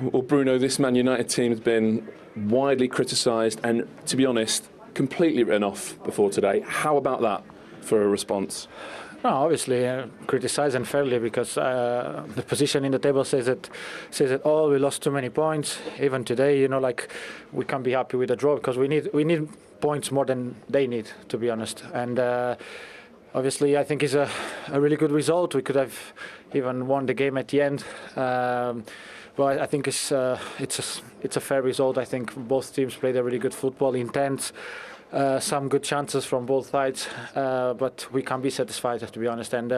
Well, Bruno, this Man United team has been widely criticised and, to be honest, completely written off before today. How about that for a response? No, obviously criticised unfairly because the position in the table says it. Oh, we lost too many points. Even today, we can't be happy with the draw because we need points more than they need, to be honest. And obviously, I think it's a really good result. We could have even won the game at the end. But I think it's a fair result. I think both teams played a really good football, intense. Some good chances from both sides, but we can't be satisfied, to be honest. And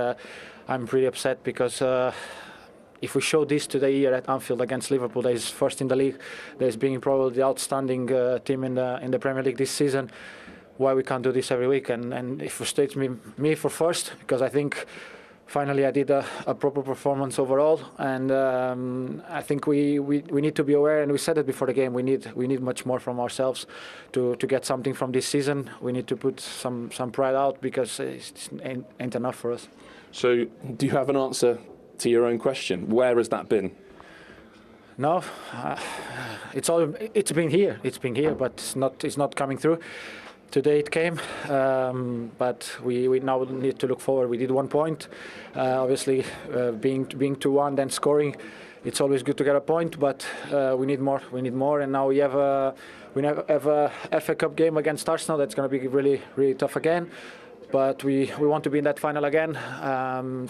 I'm pretty upset because if we show this today here at Anfield against Liverpool, that is first in the league, that is being probably the outstanding team in the Premier League this season, why we can't do this every week? And it frustrates me for first because I think finally I did a proper performance overall, and I think we need to be aware, and we said it before the game, we need much more from ourselves to get something from this season. We need to put some pride out because it ain't enough for us. So do you have an answer to your own question? Where has that been? No, it's been here, but it's not coming through. Today it came, but we now need to look forward. We did 1 point. Obviously, being 2-1, then scoring, it's always good to get a point, but we need more. We need more, and now we have a FA Cup game against Arsenal. That's going to be really, really tough again. But we want to be in that final again,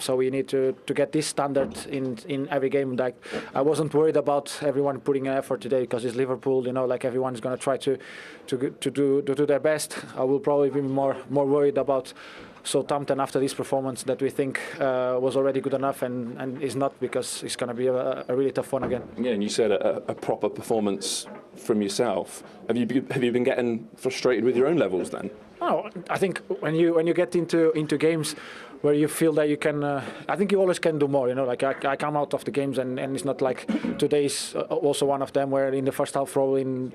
so we need to get this standard in every game. Like, I wasn't worried about everyone putting an effort today because it's Liverpool. Everyone's going to try to do their best. I will probably be more worried about Southampton after this performance that we think was already good enough and is not, because it's going to be a really tough one again. Yeah, and you said a proper performance from yourself. Have you been getting frustrated with your own levels then? No, I think when you get into games where you feel that you can, I think you always can do more. I come out of the games and it's not like today's also one of them where in the first half, probably in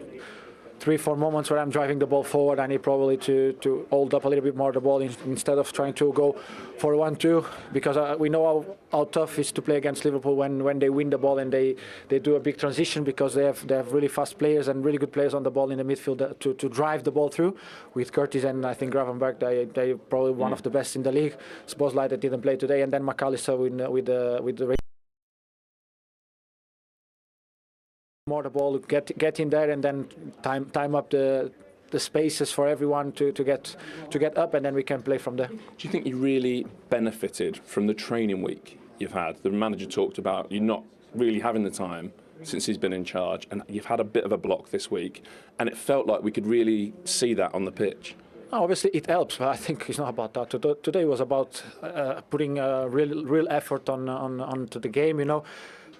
3-4 moments where I'm driving the ball forward, I need probably to hold up a little bit more the ball instead of trying to go for 1-2, because we know how tough it is to play against Liverpool when they win the ball and they do a big transition, because they have really fast players and really good players on the ball in the midfield to drive the ball through. With Curtis and I think Gravenberg, they probably one of the best in the league. Szoboszlai that didn't play today, and then McAllister with the more the ball, get in there and then time up the spaces for everyone to get up, and then we can play from there. Do you think you really benefited from the training week you've had? The manager talked about you not really having the time since he's been in charge, and you've had a bit of a block this week, and it felt like we could really see that on the pitch. Obviously it helps, but I think it's not about that. Today was about putting a real effort onto the game,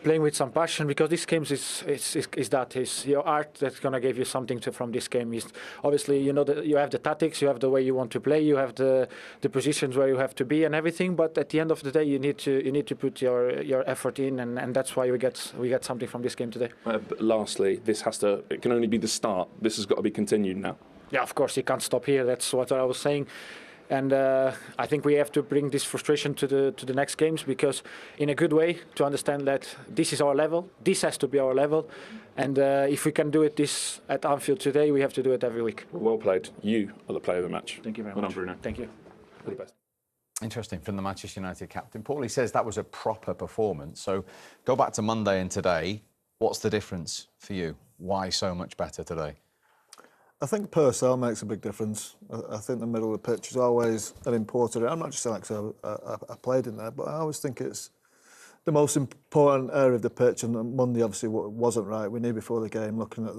playing with some passion, because this game is your art that's going to give you something from this game. Is obviously you have the tactics, you have the way you want to play, you have the positions where you have to be and everything, but at the end of the day you need to put your effort in, and that's why we get something from this game today. But lastly, it can only be the start. This has got to be continued now. Yeah, of course, you can't stop here. That's what I was saying. And I think we have to bring this frustration to the next games, because in a good way, to understand that this is our level, this has to be our level, and if we can do it this at Anfield today, we have to do it every week. Well played. You are the player of the match. Thank you very much. Well done, Bruno. Thank you. All the best. Interesting from the Manchester United captain. Paulie says that was a proper performance. So go back to Monday and today. What's the difference for you? Why so much better today? I think personnel makes a big difference. I think the middle of the pitch is always an important area. I'm not just saying because I played in there, but I always think it's the most important area of the pitch. And Monday obviously wasn't right. We knew before the game, looking at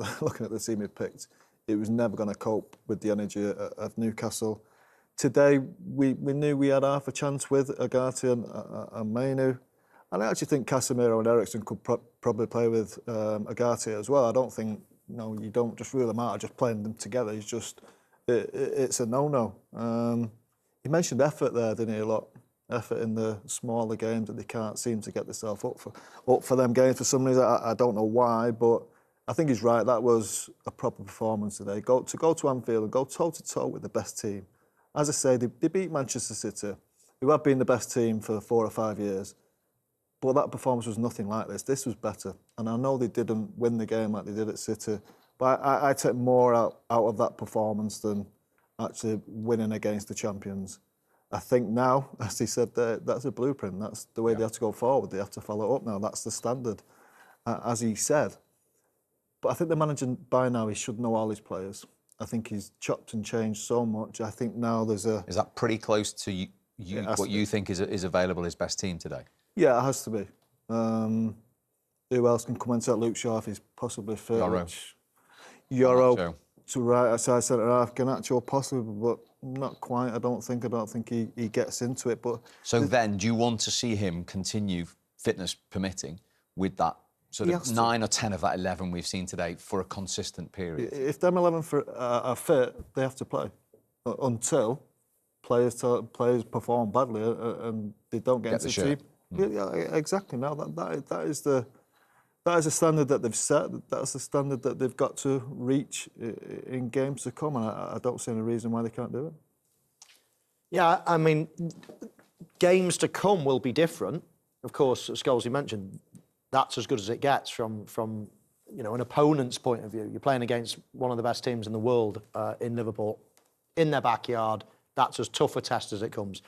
the team we picked, it was never going to cope with the energy of Newcastle. Today we knew we had half a chance with Agati and Mainu. And I actually think Casemiro and Eriksen could probably play with Agati as well. I don't think. No, you don't just rule them out, just playing them together. It's a no-no. You mentioned effort there, didn't you? A lot effort in the smaller games that they can't seem to get themselves up for them games for some reason. I don't know why, but I think he's right. That was a proper performance today. Go to Anfield and go toe-to-toe with the best team. As I say, they beat Manchester City, who have been the best team for 4 or 5 years. But that performance was nothing like this. This was better. And I know they didn't win the game like they did at City, but I take more out of that performance than actually winning against the champions. I think now, as he said, that's a blueprint. That's the way they have to go forward. They have to follow up now. That's the standard, as he said. But I think the manager, by now, he should know all his players. I think he's chopped and changed so much. I think now there's a... Is that pretty close to what you think is available his best team today? Yeah, it has to be. Who else can come into that? Luke Shaw, if he's possibly fit. Euro to right outside centre-half. Garnacho possibly, but not quite. I don't think he gets into it. But so then, do you want to see him continue, fitness permitting, with that sort of 9 or 10 of that 11 we've seen today for a consistent period? If them 11 are fit, they have to play until players perform badly and they don't get into the team. Yeah, exactly. Now that is the standard that they've set. That's the standard that they've got to reach in games to come, and I don't see any reason why they can't do it. Yeah, I mean, games to come will be different. Of course, as Scholes mentioned, that's as good as it gets from an opponent's point of view. You're playing against one of the best teams in the world in Liverpool, in their backyard. That's as tough a test as it comes.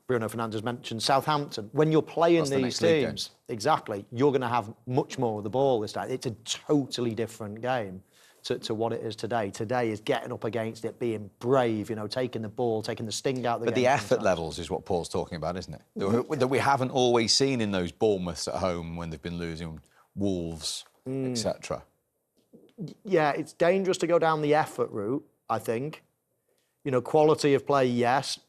Bruno Fernandes mentioned Southampton. When you're playing these teams, exactly, you're going to have much more of the ball this time. It's a totally different game to what it is today. Today is getting up against it, being brave, taking the ball, taking the sting out of the game. But the effort levels is what Paul's talking about, isn't it? That we haven't always seen in those Bournemouths at home when they've been losing, Wolves, etc. Yeah, it's dangerous to go down the effort route, I think. Quality of play, yes.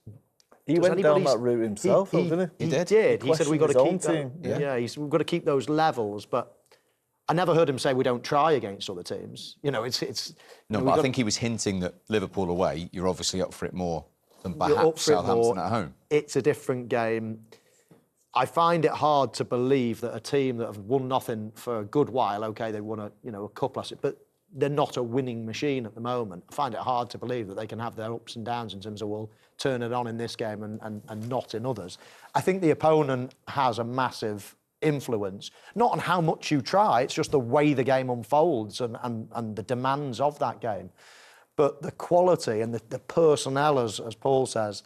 He went down that route himself, didn't he? He did. He said we've got to keep team. We've got to keep those levels. But I never heard him say we don't try against other teams. It's. No, but I think he was hinting that Liverpool away, you're obviously up for it more than perhaps Southampton at home. It's a different game. I find it hard to believe that a team that have won nothing for a good while, okay, they won a cup last year, but they're not a winning machine at the moment. I find it hard to believe that they can have their ups and downs in terms of, well, turn it on in this game and not in others. I think the opponent has a massive influence, not on how much you try, it's just the way the game unfolds and the demands of that game. But the quality and the personnel, as Paul says,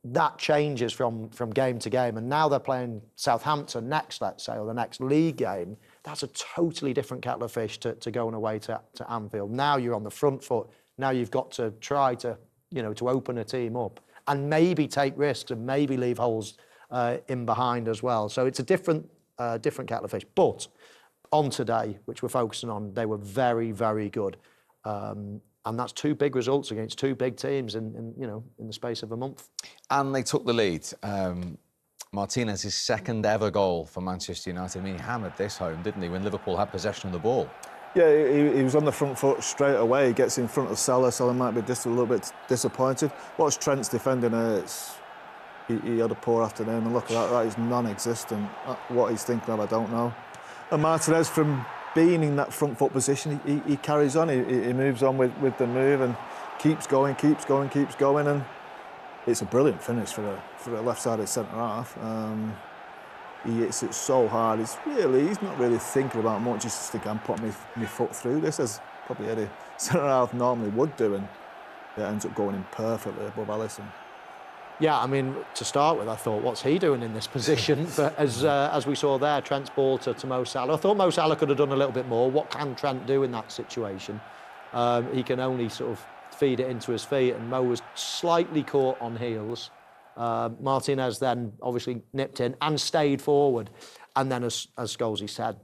that changes from game to game. And now they're playing Southampton next, let's say, or the next league game. That's a totally different kettle of fish to going away to Anfield. Now you're on the front foot. Now you've got to try to open a team up and maybe take risks and maybe leave holes in behind as well. So it's a different kettle of fish. But on today, which we're focusing on, they were very, very good. And that's 2 big results against 2 big teams in the space of a month. And they took the lead. Martinez's second ever goal for Manchester United. I mean, he hammered this home, didn't he, when Liverpool had possession of the ball? Yeah, he was on the front foot straight away. He gets in front of Salah. Salah might be just a little bit disappointed. Watch Trent's defending. He had a poor afternoon, and look at that is non-existent. What he's thinking of, I don't know. And Martinez, from being in that front foot position, he carries on. He moves on with the move and keeps going, and it's a brilliant finish for a left-sided centre half. He hits it so hard. He's not really thinking about much. He's just thinking, I'm putting my foot through this, as probably any centre half normally would do, and it ends up going in perfectly above Alisson. Yeah, I mean, to start with, I thought, what's he doing in this position? But as we saw there, Trent's ball to Mo Salah. I thought Mo Salah could have done a little bit more. What can Trent do in that situation? He can only sort of feed it into his feet, and Mo was slightly caught on heels. Martinez then obviously nipped in and stayed forward. And then, as Scholes said,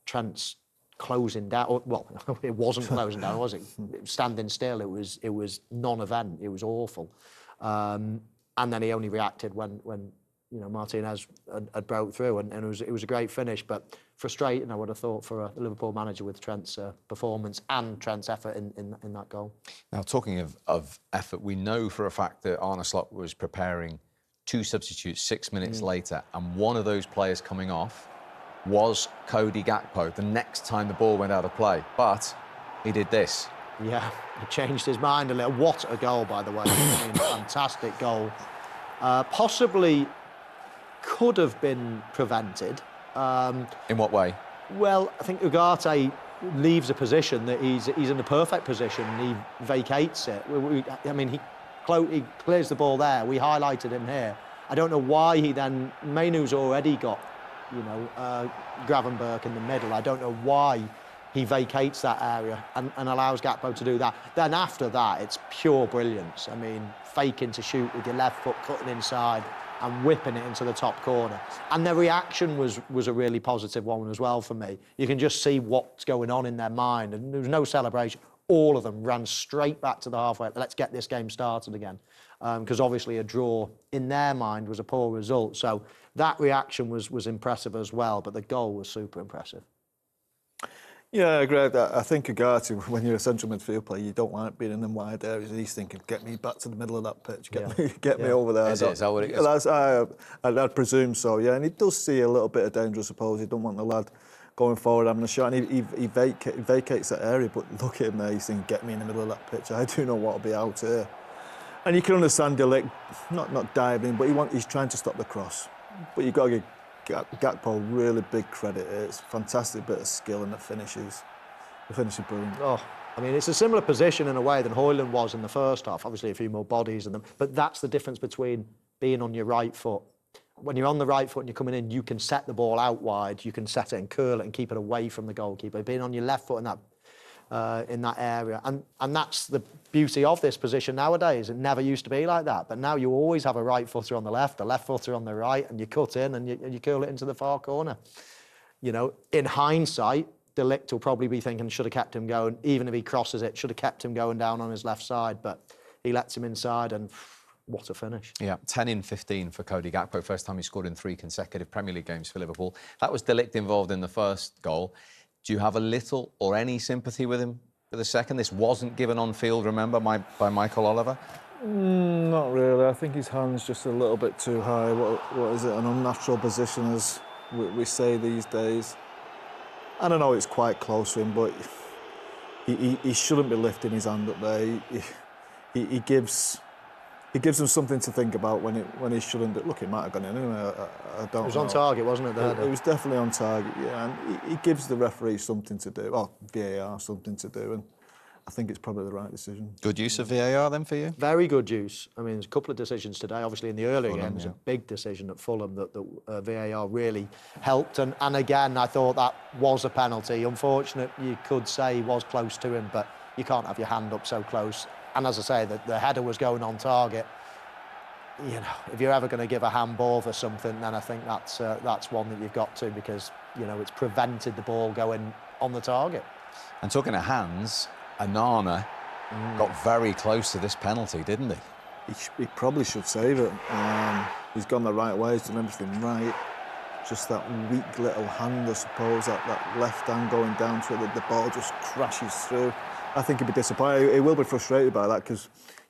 Trent's closing down. Well, it wasn't closing down, was it? Standing still, it was non-event. It was awful. And then he only reacted when Martinez had broke through, and it was a great finish, but frustrating, I would have thought, for a Liverpool manager with Trent's performance and Trent's effort in that goal. Now, talking of effort, we know for a fact that Arne Slot was preparing 2 substitutes 6 minutes later, and one of those players coming off was Cody Gakpo the next time the ball went out of play, but he did this. Yeah, he changed his mind a little. What a goal, by the way. I mean, fantastic goal. Possibly could have been prevented. In what way? Well, I think Ugarte leaves a position that he's in the perfect position. He vacates it. I mean, he clears the ball there. We highlighted him here. I don't know why he then... Mainu's already got, Gravenberch in the middle. I don't know why he vacates that area and allows Gakpo to do that. Then after that, it's pure brilliance. I mean, faking to shoot with your left foot, cutting inside and whipping it into the top corner. And the reaction was a really positive one as well for me. You can just see what's going on in their mind, and there was no celebration. All of them ran straight back to the halfway. Let's get this game started again. Because obviously a draw in their mind was a poor result. So that reaction was impressive as well, but the goal was super impressive. Yeah, I agree. I think Ugarte, when you're a central midfield player, you don't like being in them wide areas. He's thinking, get me back to the middle of that pitch, get me over there. Is that what it is? I'd presume so, yeah. And he does see a little bit of danger, I suppose. He don't want the lad going forward having a shot. And he vacates that area, but look at him there. He's thinking, get me in the middle of that pitch. I do know what'll be out here. And you can understand Dijk not diving, but he's trying to stop the cross. But you've got to give Gakpo really big credit. It's a fantastic bit of skill, and the finish is brilliant. Oh, I mean, it's a similar position in a way than Højlund was in the first half. Obviously, a few more bodies in them, but that's the difference between being on your right foot. When you're on the right foot and you're coming in, you can set the ball out wide, you can set it and curl it and keep it away from the goalkeeper. Being on your left foot in that area, and that's the beauty of this position nowadays. It never used to be like that, but now you always have a right footer on the left footer on the right, and you cut in and you curl it into the far corner. In hindsight, Delict will probably be thinking, should have kept him going, even if he crosses it, should have kept him going down on his left side, but he lets him inside, and what a finish. Yeah, 10 in 15 for Cody Gakpo, first time he scored in 3 consecutive Premier League games for Liverpool. That was Delict involved in the first goal. Do you have a little or any sympathy with him for the second? This wasn't given on field, remember, by Michael Oliver? Not really. I think his hand's just a little bit too high. What is it? An unnatural position, as we say these days. I don't know. It's quite close to him, but he shouldn't be lifting his hand up there. He gives him something to think about when he shouldn't. Look, it might have gone in anyway. I don't know. It was on target, wasn't it? It was definitely on target, yeah. And he gives the referee something to do, or VAR something to do, and I think it's probably the right decision. Good use of VAR then for you? Very good use. I mean, there's a couple of decisions today. Obviously, in the earlier game, there's a big decision at Fulham that VAR really helped. And again, I thought that was a penalty. Unfortunate, you could say he was close to him, but you can't have your hand up so close. And as I say, the header was going on target. If you're ever going to give a handball for something, then I think that's one that you've got to, because it's prevented the ball going on the target. And talking of hands, Arne got very close to this penalty, didn't he? He probably should save it. He's gone the right way. He's done everything right. Just that weak little hand, I suppose. That left hand going down to it, the ball just crashes through. I think he'd be disappointed. He will be frustrated by that, because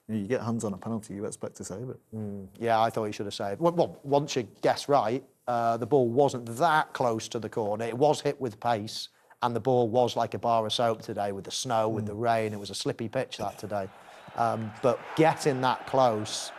you get hands on a penalty, you expect to save it. Yeah, I thought he should have saved. Well, once you guess right, the ball wasn't that close to the corner. It was hit with pace, and the ball was like a bar of soap today with the snow, with the rain. It was a slippy pitch that today. But getting that close,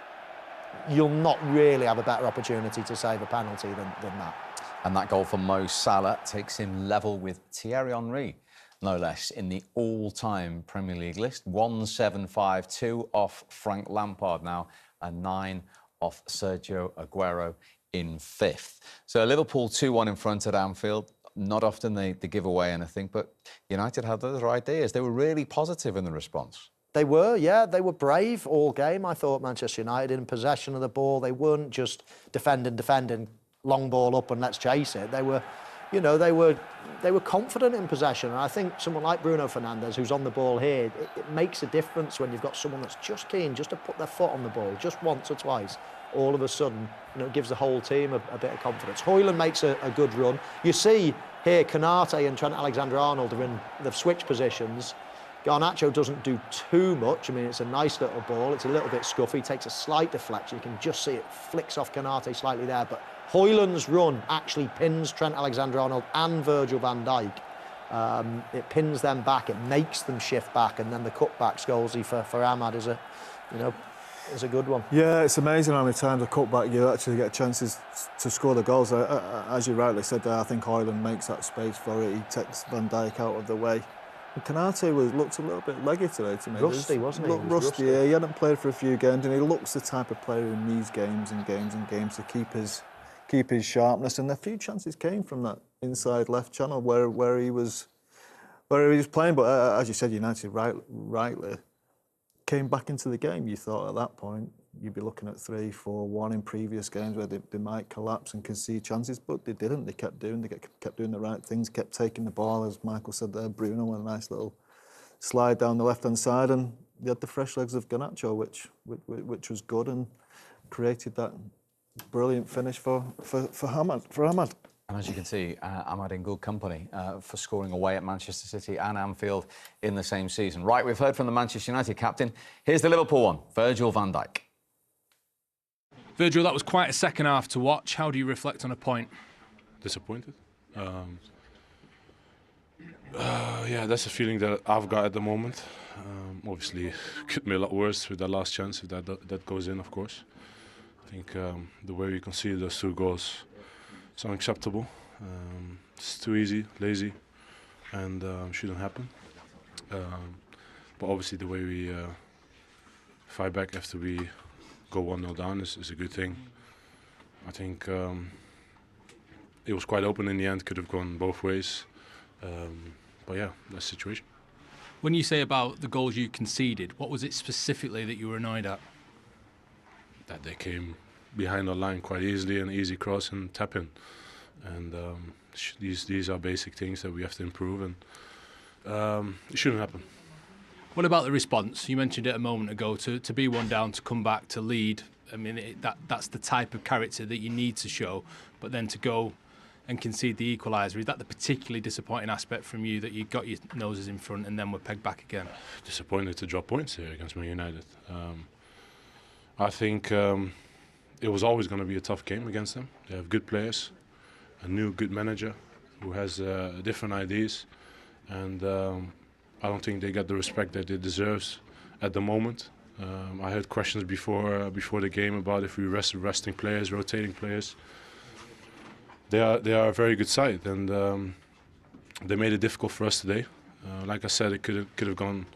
you'll not really have a better opportunity to save a penalty than that. And that goal for Mo Salah takes him level with Thierry Henry, no less, in the all-time Premier League list. 1-7-5-2 off Frank Lampard now, and 9 off Sergio Aguero in 5th. So Liverpool 2-1 in front at Anfield. Not often they give away anything, but United had other ideas. They were really positive in the response. They were, yeah. They were brave all game. I thought Manchester United in possession of the ball. They weren't just defending, long ball up and let's chase it. They were... they were confident in possession, and I think someone like Bruno Fernandes, who's on the ball here, it makes a difference when you've got someone that's just keen just to put their foot on the ball, just once or twice. All of a sudden, it gives the whole team a bit of confidence. Højlund makes a good run. You see here, Konate and Trent Alexander-Arnold are in the switch positions. Garnacho doesn't do too much. I mean, it's a nice little ball. It's a little bit scuffy, takes a slight deflection. You can just see it flicks off Konate slightly there, but Højlund's run actually pins Trent Alexander-Arnold and Virgil van Dijk. It pins them back, it makes them shift back, and then the cutback Scholesy for Ahmad is is a good one. Yeah, it's amazing how many times a cutback you actually get chances to score the goals. As you rightly said there, I think Owen makes that space for it. He takes Van Dijk out of the way. And Canate looked a little bit leggy today to me. Rusty, wasn't he? Looked rusty, yeah. He hadn't played for a few games, and he looks the type of player who needs games and games and games to keep his sharpness. And a few chances came from that inside left channel where he was playing. But as you said, United rightly came back into the game. You thought at that point you'd be looking at 3-4-1 in previous games where they might collapse and concede chances, but they didn't. They kept doing the right things, kept taking the ball, as Michael said there. Bruno with a nice little slide down the left-hand side, and they had the fresh legs of Garnacho, which was good, and created that brilliant finish for Ahmad. And as you can see, Ahmad in good company for scoring away at Manchester City and Anfield in the same season. Right, we've heard from the Manchester United captain. Here's the Liverpool one, Virgil van Dijk. Virgil, that was quite a second half to watch. How do you reflect on a point? Disappointed. Yeah, that's a feeling that I've got at the moment. Obviously, could be a lot worse with the last chance if that goes in, of course. I think the way we conceded those 2 goals is unacceptable. It's too easy, lazy, and shouldn't happen. But obviously, the way we fight back after we go 1-0 down is a good thing. I think it was quite open in the end, could have gone both ways. But yeah, that's the situation. When you say about the goals you conceded, what was it specifically that you were annoyed at? That they came behind our line quite easily, an easy cross and tap in. And these are basic things that we have to improve, and it shouldn't happen. What about the response? You mentioned it a moment ago, to be 1 down, to come back, to lead. I mean, that's the type of character that you need to show, but then to go and concede the equaliser, is that the particularly disappointing aspect from you, that you got your noses in front and then were pegged back again? Disappointed to drop points here against Man United. I think it was always going to be a tough game against them. They have good players, a new good manager who has different ideas, and I don't think they get the respect that they deserve at the moment. I heard questions before the game about if we resting players, rotating players. They are a very good side, and they made it difficult for us today. Like I said, it could have gone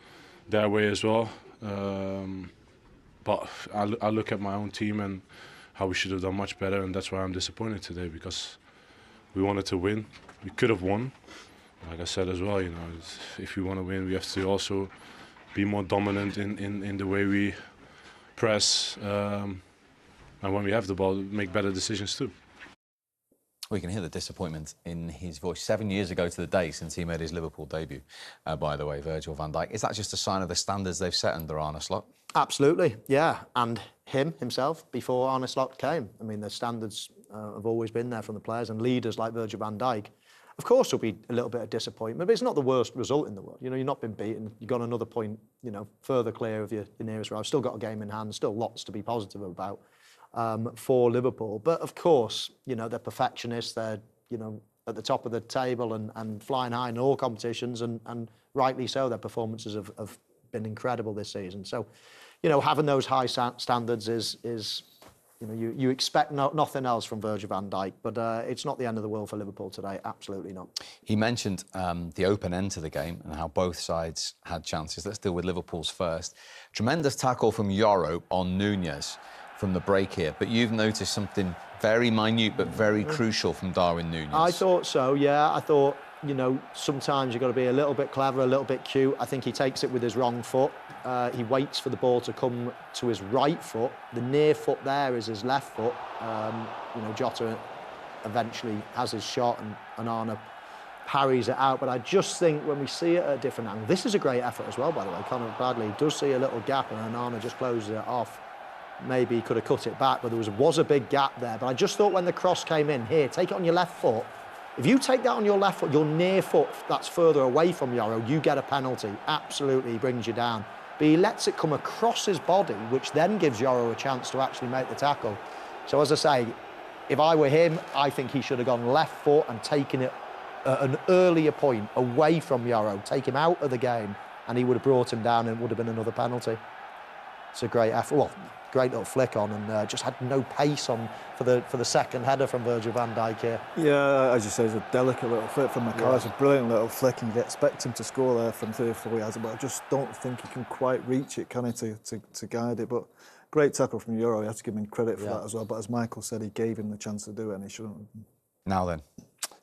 their way as well. But I look at my own team and how we should have done much better, and that's why I'm disappointed today, because we wanted to win. We could have won. Like I said as well, if we want to win, we have to also be more dominant in the way we press, and when we have the ball, make better decisions too. We can hear the disappointment in his voice. 7 years ago to the day since he made his Liverpool debut, by the way, Virgil van Dijk. Is that just a sign of the standards they've set under Arne Slot? Absolutely, yeah. And himself, before Arne Slot came. I mean, the standards have always been there from the players, and leaders like Virgil van Dijk. Of course, there'll be a little bit of disappointment, but it's not the worst result in the world. You've not been beaten. You've got another point, further clear of your nearest rival. Still got a game in hand. Still lots to be positive about for Liverpool. But of course, they're perfectionists. They're, at the top of the table and flying high in all competitions, and rightly so. Their performances have been incredible this season. So, having those high standards is you expect nothing else from Virgil van Dijk, but it's not the end of the world for Liverpool today, absolutely not. He mentioned the open end to the game and how both sides had chances. Let's deal with Liverpool's first. Tremendous tackle from Yoro on Nunez from the break here, but you've noticed something very minute but very crucial from Darwin Nunez. I thought so, yeah. I thought, sometimes you've got to be a little bit clever, a little bit cute. I think he takes it with his wrong foot. He waits for the ball to come to his right foot. The near foot there is his left foot. Jota eventually has his shot, and Arne parries it out. But I just think when we see it at a different angle, this is a great effort as well, by the way. Conor Bradley does see a little gap, and Arne just closes it off. Maybe he could have cut it back, but there was a big gap there. But I just thought when the cross came in, here, take it on your left foot. If you take that on your left foot, your near foot that's further away from Yoro, you get a penalty. Absolutely, he brings you down. But he lets it come across his body, which then gives Yoro a chance to actually make the tackle. So as I say, if I were him, I think he should have gone left foot and taken it at an earlier point away from Yoro, take him out of the game, and he would have brought him down, and it would have been another penalty. It's a great effort. Well, great little flick on, and just had no pace on for the second header from Virgil van Dijk here. Yeah, as you say, it's a delicate little flick from McCall. It's a brilliant little flick, and you'd expect him to score there from 3 or 4 yards, but I just don't think he can quite reach it, can he, to guide it. But great tackle from Euro. You have to give him credit for that as well. But as Michael said, he gave him the chance to do it, and he shouldn't have. Now then,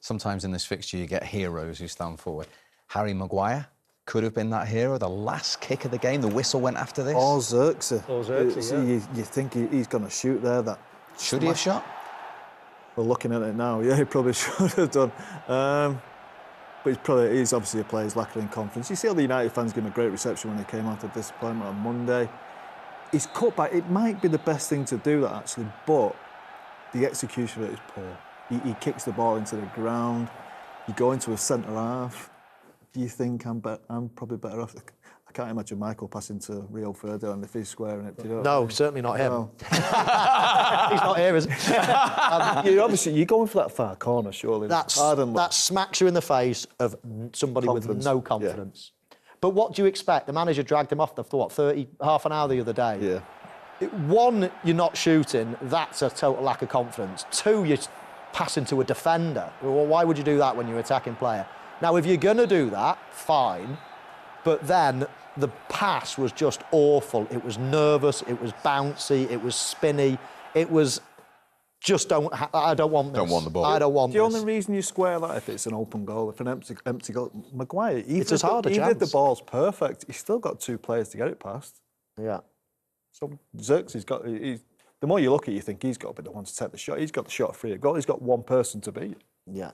sometimes in this fixture you get heroes who stand forward. Harry Maguire could have been that hero. The last kick of the game, the whistle went after this. Or Xerxes. Yeah. You think he's going to shoot there. Should he have shot? Well, looking at it now, yeah, he probably should have done. But he's obviously a player who's lacking in confidence. You see all the United fans give him a great reception when he came out of disappointment on Monday. He's cut back. It might be the best thing to do that, actually, but the execution of it is poor. He kicks the ball into the ground. You go into a centre half. Do you think I'm probably better off? I can't imagine Michael passing to Rio Ferdinand if he's squaring it. Do you know No, what I mean? certainly not him. No. He's not here, is he? You're going for that far corner, surely. That smacks you in the face of somebody with no confidence. But what do you expect? The manager dragged him off for half an hour the other day. Yeah. One, you're not shooting. That's a total lack of confidence. Two, you're passing to a defender. Well, why would you do that when you're attacking player? Now, if you're going to do that, fine. But then the pass was just awful. It was nervous. It was bouncy. It was spinny. It was just I don't want this. Don't want the ball. I don't want The this. only reason you square that if it's an open goal, if an empty goal, Maguire, It's as hard a even chance. if the ball's perfect, he's still got 2 players to get it past. Yeah. So Xerxes got. The more you look at it, you think he's got to be the one to take the shot. He's got the shot free of goal. He's got one person to beat. Yeah.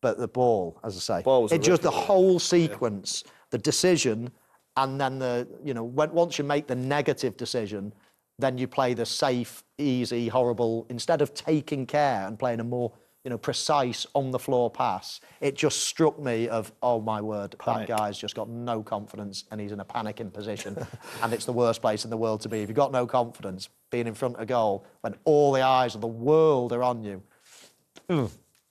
But the ball, as I say, Ball was it just the horrific. whole sequence, the decision, and then once you make the negative decision, then you play the safe, easy, horrible. Instead of taking care and playing a more precise on the floor pass, it just struck me of, oh my word, Panic. that guy's just got no confidence and he's in a panicking position, and it's the worst place in the world to be. If you've got no confidence, being in front of goal when all the eyes of the world are on you.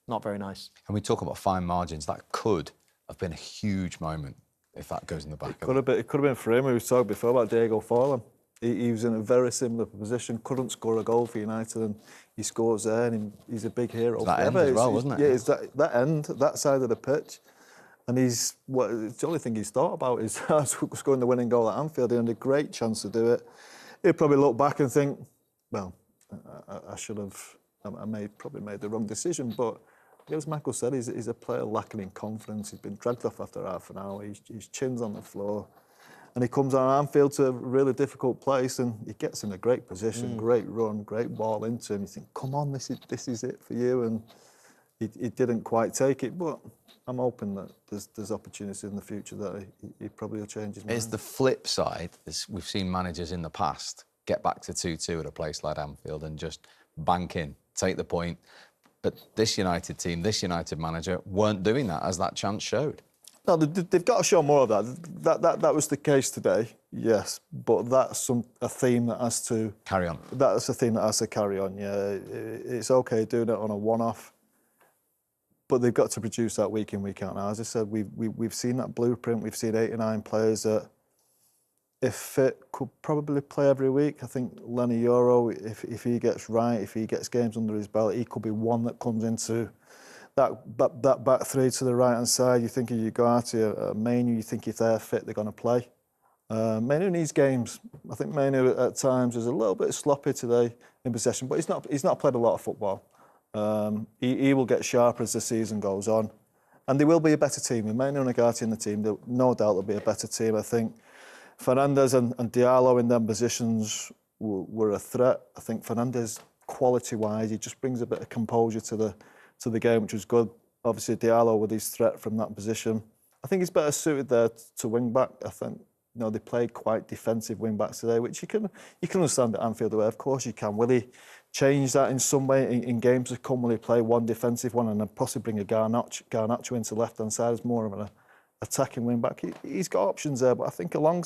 Not very nice. And we talk about fine margins. That could have been a huge moment if that goes in the back. It could have been for him. We were talking before about Diogo falling. He was in a very similar position. Couldn't score a goal for United, and he scores there, and he's a big hero. That end as well, wasn't it? Yeah, it's that end, that side of the pitch, and it's the only thing he's thought about is scoring the winning goal at Anfield. He had a great chance to do it. He'll probably look back and think, well, I should have. I probably made the wrong decision, but as Michael said, he's a player lacking in confidence. He's been dragged off after half an hour. His chin's on the floor. And he comes on Anfield to a really difficult place, and he gets in a great position, great run, great ball into him. You think, come on, this is it for you. And he didn't quite take it, but I'm hoping that there's opportunity in the future that he probably will change his mind. It's the flip side. We've seen managers in the past get back to 2-2 at a place like Anfield and just bank in, take the point. But this United team, this United manager weren't doing that, as that chance showed. No, they've got to show more of that. That was the case today, yes. But that's a theme that has to... Carry on. That's a theme that has to carry on, yeah. It's OK doing it on a one-off, but they've got to produce that week in, week out now. As I said, we've seen that blueprint. We've seen 8 or 9 players that, if fit, could probably play every week. I think Lenny Euro, if he gets right, if he gets games under his belt, he could be one that comes into... That back 3 to the right-hand side, you think of Ugarte, Mainu, you think if they're fit, they're going to play. Mainu needs games. I think Mainu at times is a little bit sloppy today in possession, but he's not played a lot of football. He will get sharper as the season goes on. And there will be a better team. With Mainu and Ugarte in the team, no doubt there'll be a better team. I think Fernandes and Diallo in them positions were a threat. I think Fernandes, quality-wise, he just brings a bit of composure to the game, which was good. Obviously, Diallo with his threat from that position. I think he's better suited there to wing back. I think they played quite defensive wing backs today, which you can understand at Anfield away. Of course you can. Will he change that in some way in games to come? Will he play one defensive one and then possibly bring a Garnacho into left hand side as more of an attacking wing back? He's got options there, but I think as long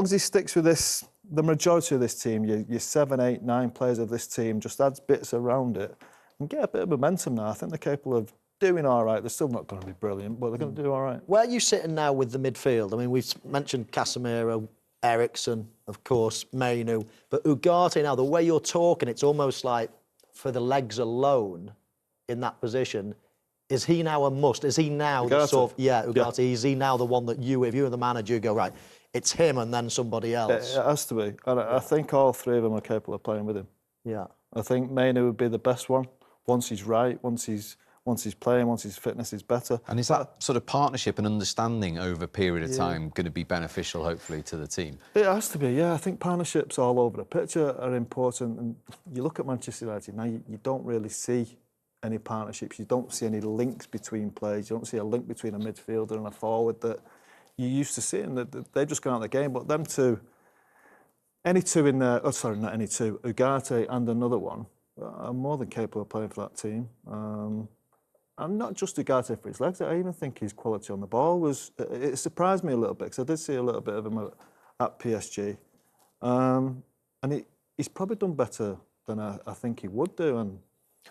as he sticks with this, the majority of this team, your 7, 8, 9 players of this team, just adds bits around it and get a bit of momentum now. I think they're capable of doing all right. They're still not going to be brilliant, but they're going to do all right. Where are you sitting now with the midfield? I mean, we've mentioned Casemiro, Eriksen, of course, Mainu. But Ugarte now, the way you're talking, it's almost like for the legs alone in that position, is he now a must? Is he now the sort of... Yeah, Ugarte, is he now the one that you, if you were the manager, you go, right, it's him and then somebody else? It has to be. And I think all three of them are capable of playing with him. Yeah. I think Mainu would be the best one, once he's right, once he's playing, once his fitness is better. And is that sort of partnership and understanding over a period of time going to be beneficial, hopefully, to the team? It has to be, yeah. I think partnerships all over the pitch are important. And you look at Manchester United now, you don't really see any partnerships. You don't see any links between players. You don't see a link between a midfielder and a forward that you used to see. And they've just gone out of the game. But them two, any two in there, not any two, Ugarte and another one, are more than capable of playing for that team. And not just Ugarte for his legs, I even think his quality on the ball it surprised me a little bit, because I did see a little bit of him at PSG. And he's probably done better than I think he would do. And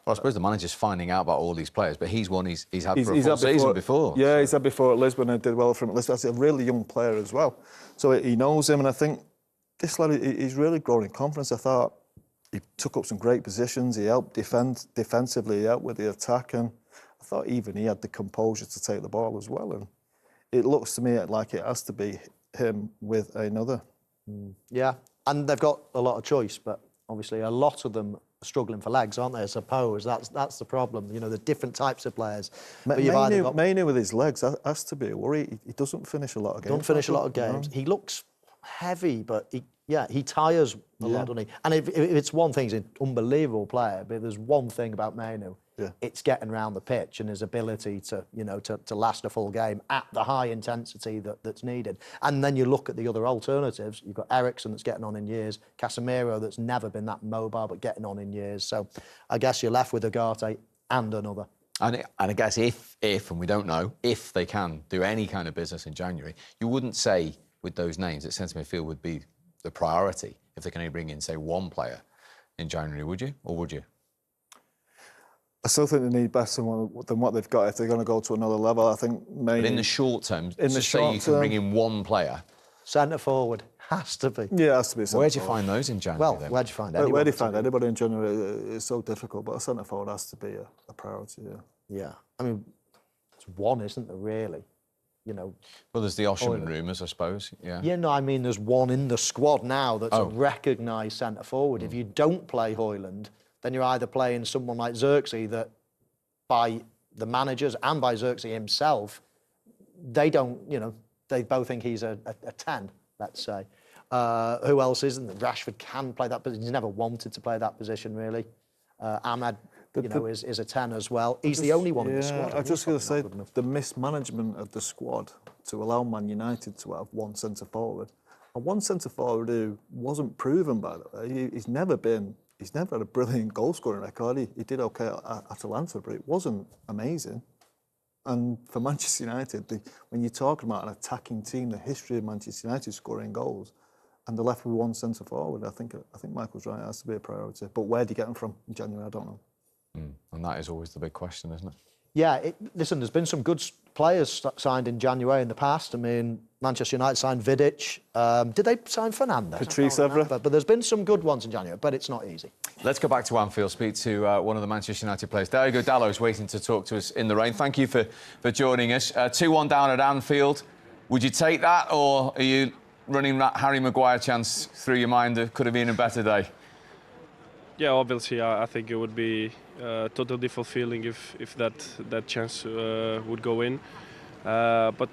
well, I suppose the manager's finding out about all these players, but he's one he's had for a full season before. Yeah, he's had before at Lisbon and did well for him at Lisbon. That's a really young player as well. So he knows him, and I think this lad, he's really grown in confidence. I thought he took up some great positions, he helped defend defensively, he helped with the attack, and I thought even he had the composure to take the ball as well. And it looks to me like it has to be him with another. Yeah, and they've got a lot of choice, but obviously a lot of them are struggling for legs, aren't they, I suppose? That's the problem, you know, the different types of players. Mainu with his legs has to be a worry. He doesn't finish a lot of games. Don't finish a lot of games. He looks heavy, but he tires a lot, doesn't he? And if it's one thing, he's an unbelievable player, but if there's one thing about Mainu, it's getting around the pitch and his ability to, you know, to last a full game at the high intensity that's needed. And then you look at the other alternatives. You've got Eriksen that's getting on in years, Casemiro that's never been that mobile but getting on in years. So I guess you're left with Ugarte and another. And I guess if, and we don't know, if they can do any kind of business in January, you wouldn't say with those names that centre midfield would be the priority if they can only bring in, say, one player in January, would you? Or would you? I still think they need better than what they've got if they're going to go to another level. I think maybe... But in the short term, say you can bring in one player. Centre forward has to be. Yeah, it has to be. Where do you find those in January? Well, then? where do you find anybody? Where do you find anybody in January? It's so difficult, but a centre forward has to be a priority. Yeah, I mean, it's one, isn't there? Really, you know. Well, there's the Osimhen rumours, I suppose. Yeah. Yeah, no, I mean, there's one in the squad now that's a recognised centre forward. If you don't play Højlund, then you're either playing someone like Xerxes that, by the managers and by Xerxes himself, they don't, you know, they both think he's a 10, let's say. Who else isn't? Rashford can play that position. He's never wanted to play that position, really. Ahmed, you know, is a 10 as well. He's the only one in the squad. I was just going to say, the mismanagement of the squad to allow Man United to have one centre forward, and one centre forward who wasn't proven, by the way. He's never had a brilliant goal-scoring record. He did OK at Atalanta, but it wasn't amazing. And for Manchester United, when you're talking about an attacking team, the history of Manchester United scoring goals, and they're left with one centre forward, I think Michael's right. It has to be a priority. But where do you get them from in January? I don't know. And that is always the big question, isn't it? Yeah, listen, there's been some good players signed in January in the past. I mean, Manchester United signed Vidic. Did they sign Fernandes? Patrice Evra. But there's been some good ones in January, but it's not easy. Let's go back to Anfield, speak to one of the Manchester United players. Diogo Dalot is waiting to talk to us in the rain. Thank you for joining us. 2-1 down at Anfield. Would you take that, or are you running that Harry Maguire chance through your mind that could have been a better day? Yeah, obviously, I think it would be a totally different feeling if that chance would go in. But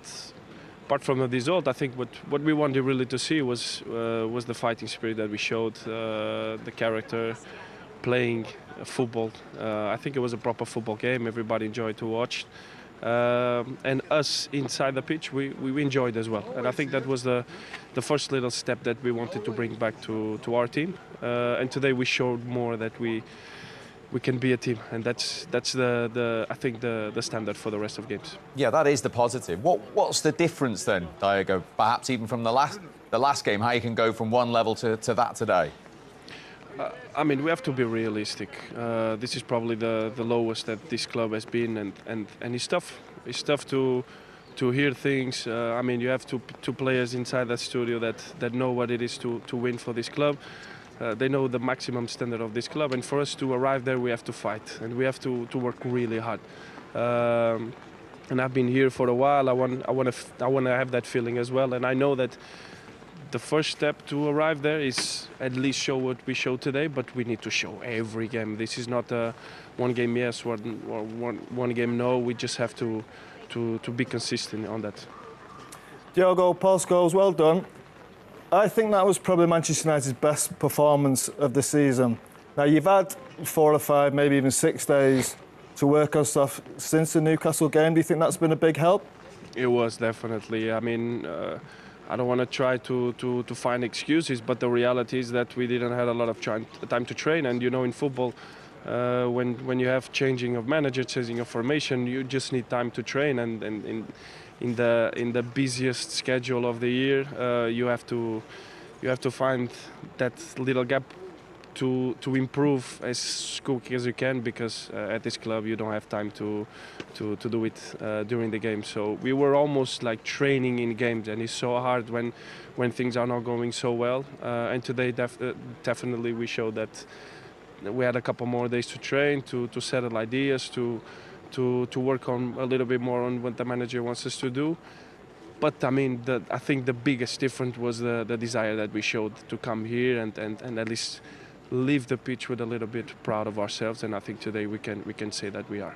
apart from the result, I think what we wanted really to see was the fighting spirit that we showed, the character, playing football. I think it was a proper football game. Everybody enjoyed to watch. And us inside the pitch, we enjoyed as well. And I think that was the first little step that we wanted to bring back to our team. And today we showed more that we can be a team, and that's I think the standard for the rest of games. Yeah, that is the positive. What's the difference then, Diogo? Perhaps even from the last game, how you can go from one level to that today? I mean, we have to be realistic. This is probably the lowest that this club has been, and it's tough. It's tough to to hear things. I mean, you have two players inside that studio that know what it is to win for this club. They know the maximum standard of this club, and for us to arrive there, we have to fight and we have to work really hard. And I've been here for a while. I want to have that feeling as well, and I know that the first step to arrive there is at least show what we showed today, but we need to show every game. This is not a one game yes or one game no. We just have to be consistent on that. Diogo, Paul Scholes, well done. I think that was probably Manchester United's best performance of the season. Now, you've had 4 or 5, maybe even 6 days to work on stuff since the Newcastle game. Do you think that's been a big help? It was definitely. I mean, I don't want to try to find excuses, but the reality is that we didn't have a lot of time to train. And you know, in football, when you have changing of manager, changing of formation, you just need time to train. And in the busiest schedule of the year, you have to find that little gap to improve as quick as you can, because at this club you don't have time to do it during the game. So we were almost like training in games, and it's so hard when things are not going so well. And today definitely we showed that we had a couple more days to train, to settle ideas, to work on a little bit more on what the manager wants us to do. But I mean, I think the biggest difference was the desire that we showed to come here and at least leave the pitch with a little bit proud of ourselves. And I think today we can say that we are.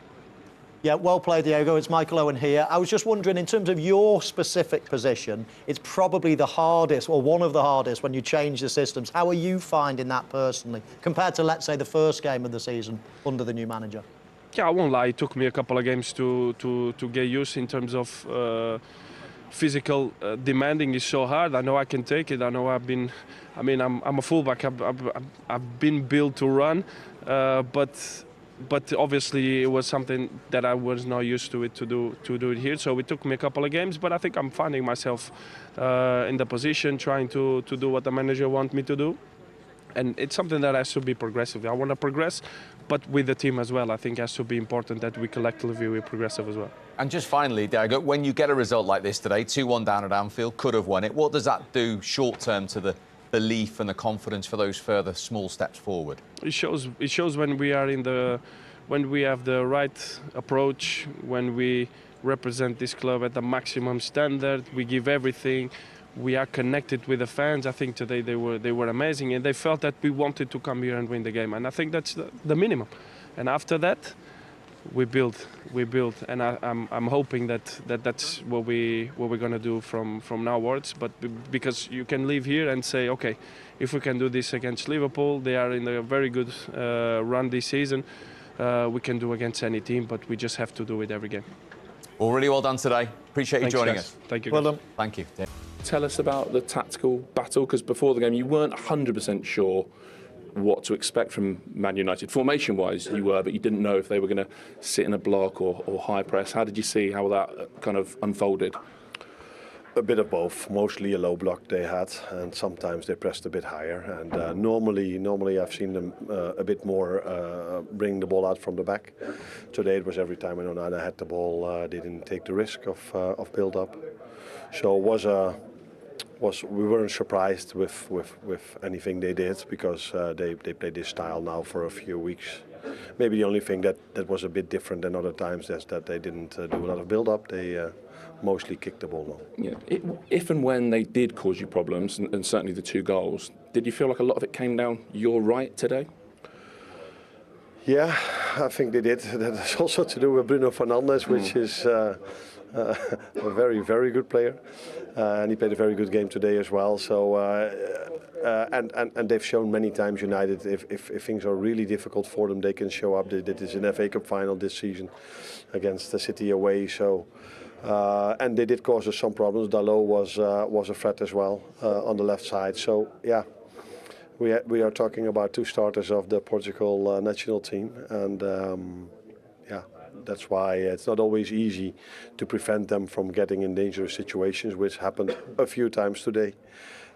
Yeah, well played, Diogo. It's Michael Owen here. I was just wondering, in terms of your specific position, it's probably the hardest, or one of the hardest, when you change the systems. How are you finding that personally, compared to, let's say, the first game of the season under the new manager? Yeah, I won't lie. It took me a couple of games to get used in terms of physical demanding is so hard. I know I can take it. I know I'm a fullback. I've been built to run, but obviously it was something that I was not used to do it here. So it took me a couple of games, but I think I'm finding myself in the position, trying to do what the manager wants me to do. And it's something that has to be progressive. I want to progress, but with the team as well. I think it has to be important that we collectively be progressive as well. And just finally, Diogo, when you get a result like this today, 2-1 down at Anfield, could have won it, what does that do short-term to the belief and the confidence for those further small steps forward? It shows when we are when we have the right approach, when we represent this club at the maximum standard, we give everything. We are connected with the fans. I think today they were amazing, and they felt that we wanted to come here and win the game. And I think that's the minimum. And after that, we build, and I'm hoping that's what we're gonna do from now onwards. But because you can leave here and say, okay, if we can do this against Liverpool, they are in a very good run this season. We can do against any team, but we just have to do it every game. Well, really well done today. Appreciate you joining us. Thank you. Well done. Thank you. Tell us about the tactical battle, because before the game you weren't 100% sure what to expect from Man United. Formation-wise you were, but you didn't know if they were going to sit in a block or high press. How did you see how that kind of unfolded? A bit of both. Mostly a low block they had, and sometimes they pressed a bit higher. And normally I've seen them a bit more bring the ball out from the back. Today it was every time when Onana had the ball, they didn't take the risk of build-up. So we weren't surprised with anything they did, because they play this style now for a few weeks. Maybe the only thing that was a bit different than other times is that they didn't do a lot of build-up. They mostly kicked the ball now. Yeah. If and when they did cause you problems, and certainly the 2 goals, did you feel like a lot of it came down your right today? Yeah, I think they did. That has also to do with Bruno Fernandes, which is a very, very good player. And he played a very good game today as well. So, and they've shown many times United, if things are really difficult for them, they can show up. They did this in the FA Cup final this season against the City away. So, and they did cause us some problems. Dalot was a threat as well on the left side. So, yeah. We are talking about 2 starters of the Portugal national team, and that's why it's not always easy to prevent them from getting in dangerous situations, which happened a few times today,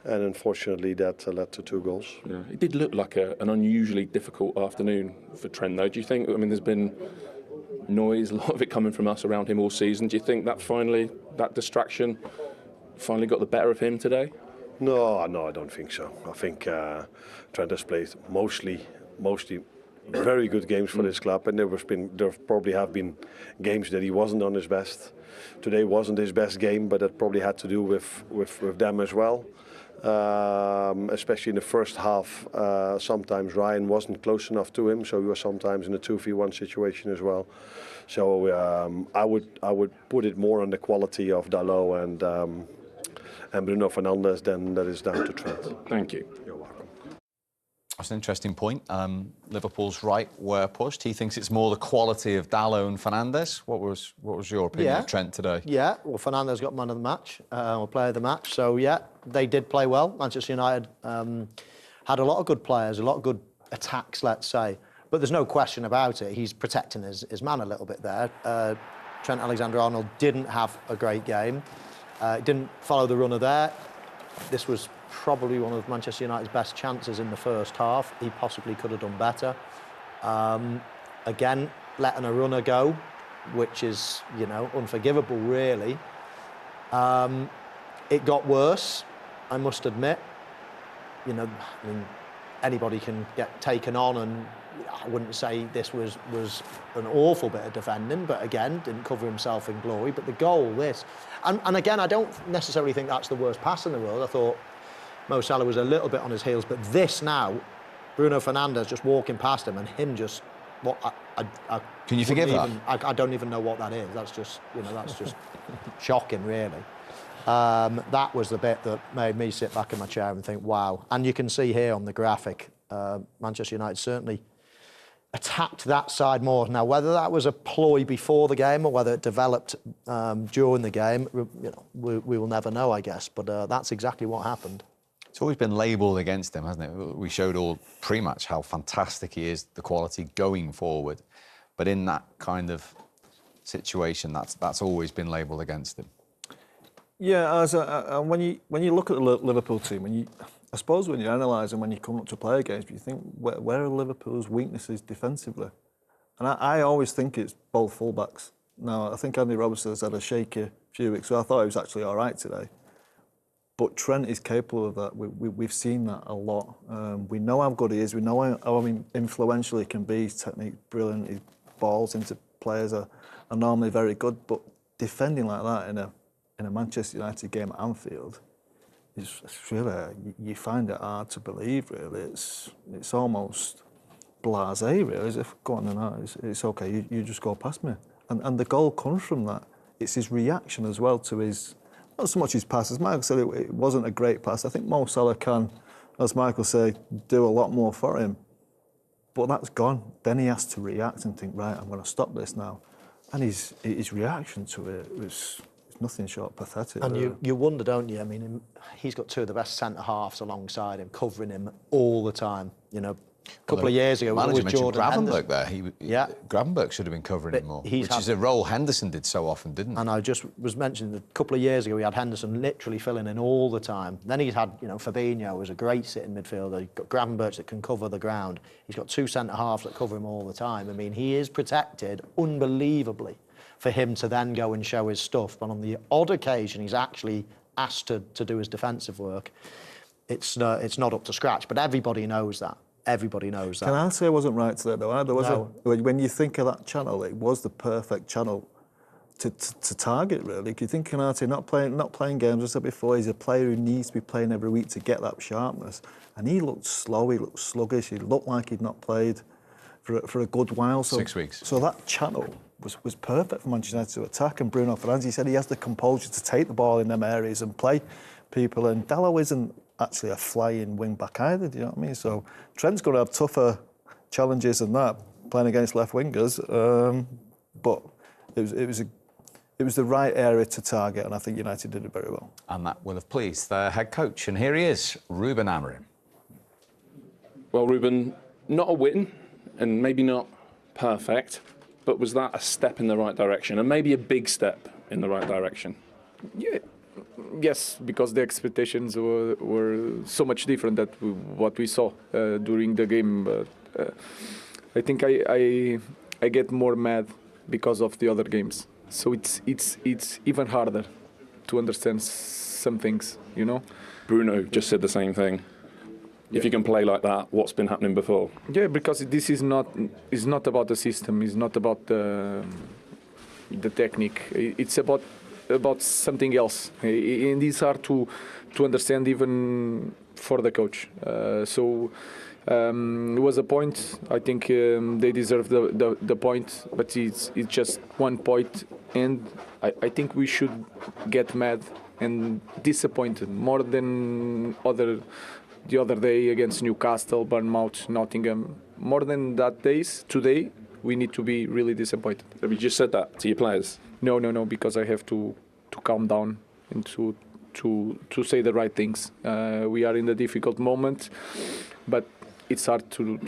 and unfortunately that led to 2 goals. Yeah. It did look like an unusually difficult afternoon for Trent, though. Do you think? I mean, there's been noise, a lot of it coming from us around him all season. Do you think that distraction finally got the better of him today? No, I don't think so. I think Trent has played mostly very good games for this club, and there probably have been games that he wasn't on his best. Today wasn't his best game, but that probably had to do with them as well. Especially in the first half, sometimes Ryan wasn't close enough to him, so he was sometimes in a 2v1 situation as well. So I would put it more on the quality of Dalot and Bruno Fernandes than that is down to Trent. Thank you. You're welcome. That's an interesting point. Liverpool's right were pushed. He thinks it's more the quality of Dalot and Fernandes. What was your opinion of Trent today? Yeah, well, Fernandes got man of the match, or player of the match. So, yeah, they did play well. Manchester United had a lot of good players, a lot of good attacks, let's say. But there's no question about it. He's protecting his man a little bit there. Trent Alexander-Arnold didn't have a great game. Didn't follow the runner there. This was probably one of Manchester United's best chances in the first half. He possibly could have done better. Again, letting a runner go, which is, unforgivable, really. It got worse, I must admit. Anybody can get taken on, and I wouldn't say this was an awful bit of defending, but again, didn't cover himself in glory. But the goal, and again, I don't necessarily think that's the worst pass in the world. I thought Mo Salah was a little bit on his heels, but this now, Bruno Fernandes just walking past him and him just, Can you forgive that? I don't even know what that is. That's just, that's just shocking, really. That was the bit that made me sit back in my chair and think, wow. And you can see here on the graphic, Manchester United certainly attacked that side more. Now, whether that was a ploy before the game or whether it developed during the game, we will never know, I guess. But that's exactly what happened. It's always been labelled against him, hasn't it? We showed all pre-match how fantastic he is, the quality going forward. But in that kind of situation, that's always been labelled against him. Yeah, when you look at the Liverpool team, I suppose when you analyse and when you come up to play against, you think where are Liverpool's weaknesses defensively? And I always think it's both fullbacks. Now, I think Andy Robertson has had a shaky few weeks, so I thought he was actually all right today. But Trent is capable of that. We've seen that a lot. We know how good he is. We know how influential he can be. His technique brilliant. His balls into players are normally very good. But defending like that in a Manchester United game at Anfield is really, you find it hard to believe. Really, it's almost blasé. Really, as if go on now. It's okay. You just go past me. And the goal comes from that. It's his reaction as well to his. Not so much his pass. As Michael said, it wasn't a great pass. I think Mo Salah can, as Michael said, do a lot more for him. But that's gone. Then he has to react and think, right, I'm going to stop this now. And his reaction to it was nothing short of pathetic. And you wonder, don't you? I mean, he's got two of the best centre-halves alongside him, covering him all the time. A couple of years ago, it was Jordan Gravenberch there. Gravenberch should have been covering him more, which is a role Henderson did so often, didn't he? And I just was mentioning a couple of years ago, we had Henderson literally filling in all the time. Then he's had, Fabinho was a great sitting midfielder. He's got Gravenberch that can cover the ground. He's got two centre-halves that cover him all the time. I mean, he is protected unbelievably for him to then go and show his stuff. But on the odd occasion, he's actually asked to do his defensive work. It's not up to scratch, but everybody knows that. Everybody knows that. Can I say I wasn't right today, though? When you think of that channel, it was the perfect channel to target, really. You think Konate not playing games, as I said before, he's a player who needs to be playing every week to get that sharpness. And he looked slow, he looked sluggish, he looked like he'd not played for a good while. So, 6 weeks. So that channel was perfect for Manchester United to attack. And Bruno Fernandes, he said he has the composure to take the ball in them areas and play people. And Dalot isn't actually a flying wing back either, do you know what I mean? So Trent's going to have tougher challenges than that playing against left wingers, but it was the right area to target, and I think United did it very well. And that will have pleased their head coach, and here he is, Ruben Amorim. Well, Ruben, not a win, and maybe not perfect, but was that a step in the right direction, and maybe a big step in the right direction? Yeah. Yes, because the expectations were so much different than what we saw during the game. But I think I get more mad because of the other games. So it's even harder to understand some things, you know. Bruno just said the same thing. If you can play like that, what's been happening before? Yeah, because this is not about the system. It's not about the technique. It's about something else, and it's hard to understand even for the coach. It was a point. I think they deserve the point, but it's just 1 point, and I think we should get mad and disappointed more than the other day against Newcastle, Bournemouth, Nottingham. More than that days, today we need to be really disappointed. Have you just said that to your players? No, because I have to calm down and to say the right things. We are in a difficult moment, but it's hard to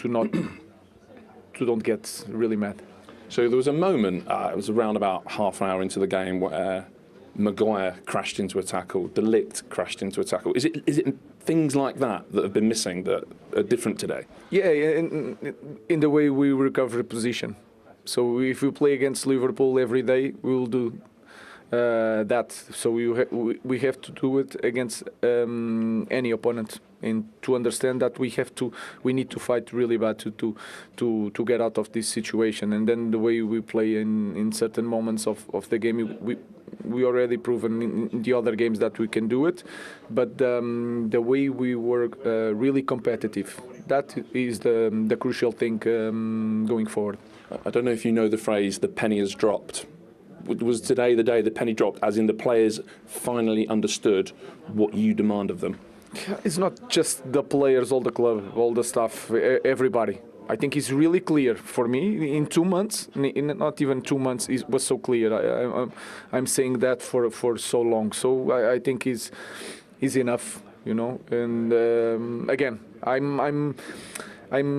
don't get really mad. So there was a moment, it was around about half an hour into the game, where Maguire crashed into a tackle, De Ligt crashed into a tackle. Is it things like that have been missing that are different today? Yeah, in the way we recover position. So if we play against Liverpool every day, we will do that. So we have to do it against any opponent, and to understand that we need to fight really bad to get out of this situation. And then the way we play in certain moments of the game, we already proven in the other games that we can do it. But the way we were really competitive, that is the crucial thing going forward. I don't know if you know the phrase, the penny has dropped. Was today the day the penny dropped, as in the players finally understood what you demand of them? It's not just the players, all the club, all the staff, everybody. I think it's really clear for me. In 2 months, not even 2 months, it was so clear. I'm saying that for so long. So I think is enough, you know. And again, I'm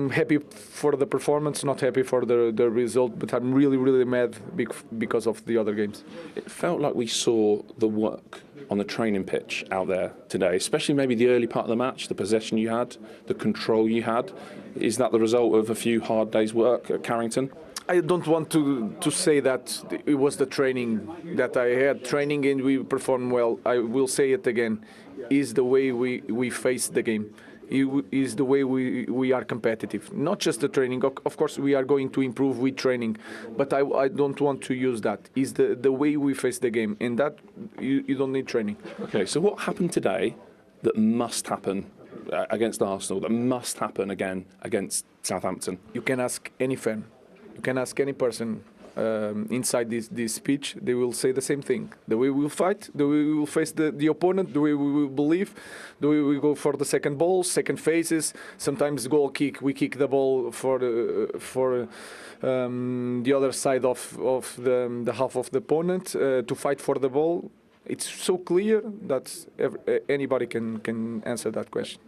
happy for the performance, not happy for the result, but I'm really, really mad because of the other games. It felt like we saw the work on the training pitch out there today, especially maybe the early part of the match, the possession you had, the control you had. Is that the result of a few hard days' work at Carrington? I don't want to say that it was the training that I had training and we performed well. I will say it again. Is the way we face the game. Is the way we are competitive. Not just the training. Of course, we are going to improve with training, but I don't want to use that. Is the way we face the game, and that you don't need training. Okay, so what happened today that must happen against Arsenal, that must happen again against Southampton? You can ask any fan. You can ask any person inside this speech. They will say the same thing. The way we will fight, the way we will face the opponent, the way we will believe, the way we go for the second ball, second phases. Sometimes goal kick, we kick the ball for the other side of the half of the opponent to fight for the ball. It's so clear that anybody can answer that question.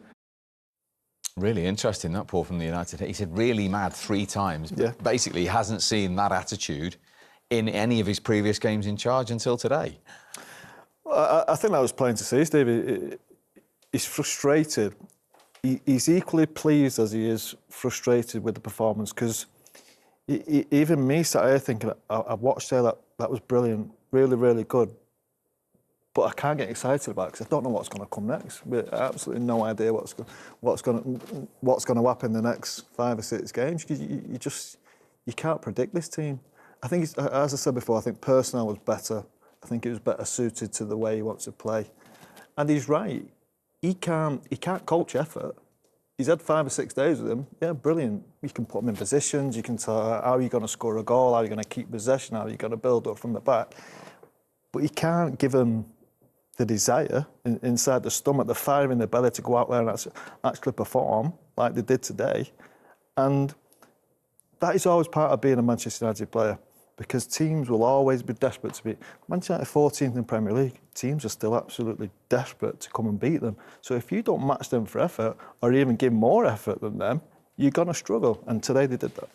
Really interesting, that Paul from the United. He said really mad 3 times, but basically he hasn't seen that attitude in any of his previous games in charge until today. Well, I think that was plain to see, Steve. He's frustrated. He's equally pleased as he is frustrated with the performance, because even me sat here thinking, I watched there, that was brilliant, really, really good. But I can't get excited about it because I don't know what's going to come next. We have absolutely no idea what's going to happen in the next 5 or 6 games. You can't predict this team. I think, as I said before, I think personnel was better. I think it was better suited to the way he wants to play. And he's right. He can't coach effort. He's had 5 or 6 days with him. Yeah, brilliant. You can put him in positions. You can tell how are you going to score a goal, how are you going to keep possession, how are you going to build up from the back. But he can't give him the desire inside the stomach, the fire in the belly to go out there and actually perform like they did today. And that is always part of being a Manchester United player, because teams will always be desperate to beat. Manchester United 14th in Premier League, teams are still absolutely desperate to come and beat them. So if you don't match them for effort, or even give more effort than them, you're going to struggle. And today they did that.